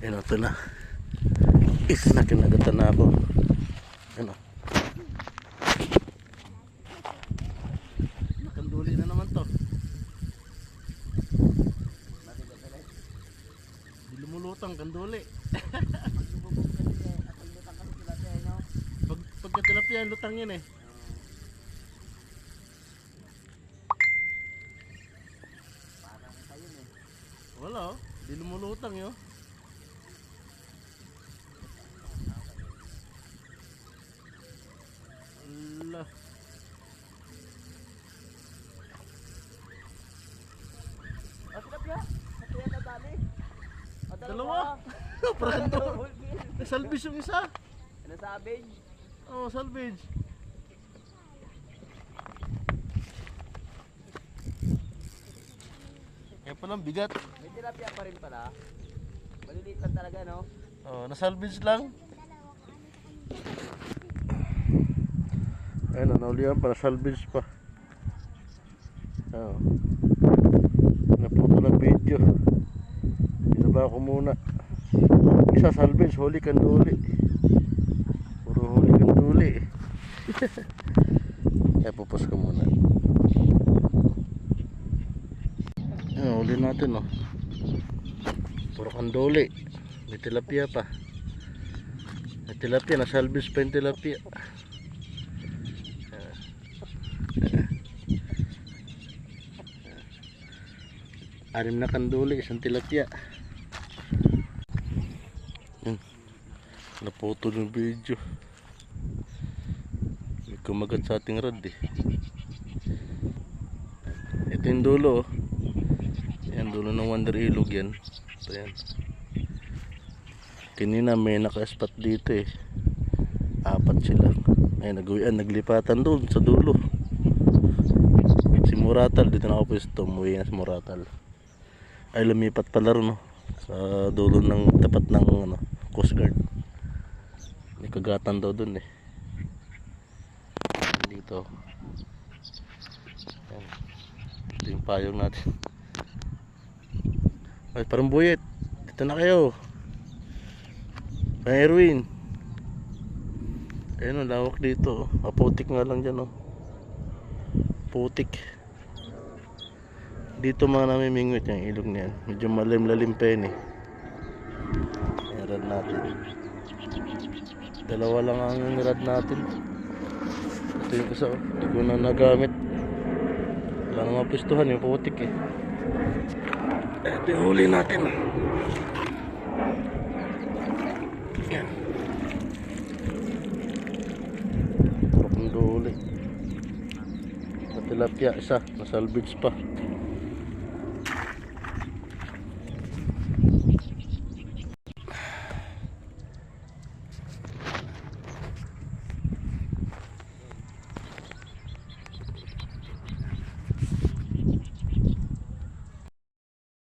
Yan, ito na. Ito na, kinagatan na ako. Yan o. Nakanduli na naman to. Di lumulutang, kanduli. Pagka tilapia, lutang yan eh. Wala oh, di lumulutang yun. Allah. Tilapia na dali. Dalawa. Prando. Salvage yung isa. Ano savage? Oh, salvage. Yan palang bigat. May tilapia pa rin pala. Maliliit lang talaga, no? Oh, na-salvage lang. Ayun, naulihan pa, na-salvage pa. Oh. Naputo ng video. Binaba ko muna. Isa salvage, huli kanduli. Puro huli kanduli. Kaya pupos ko muna. Ayun, huli natin oh. Puro kanduli. May tilapia pa. May tilapia, na-salvage pa yung tilapia. Anim na kanduli, isang tilapia. Naputol yung video. May kumagat sa ating rod eh. Ito yung dulo oh. Yan, dulo ng Wonder Ilog yan. Ito yan. Kanina may naka-spot dito eh. 4 sila. Ay, naglipatan doon sa dulo. Si Muratal, dito na ako pwesto. Umuwi na si Muratal. Ay, lumipat pala rin no? Sa dulo ng tapat ng ano, Coast Guard. May kagatan daw dun eh. Dito. Ayan. Ito yung payong natin. Ay, parang buyet. Dito na kayo. May Erwin. Ayun o, lawak dito. Putik nga lang dyan o. Putik. Dito mga namimingwit yung ilog niyan. Medyo malim-lalim pa yun eh. Ayan, rad natin. Dalawa lang ang rad natin. Ito yung isa o. Hindi ko na nagamit. Wala na mapistuhan yung putik eh. Ito yung huli natin. Yan. Puro kong huli. Tilapia isa, na salvage pa.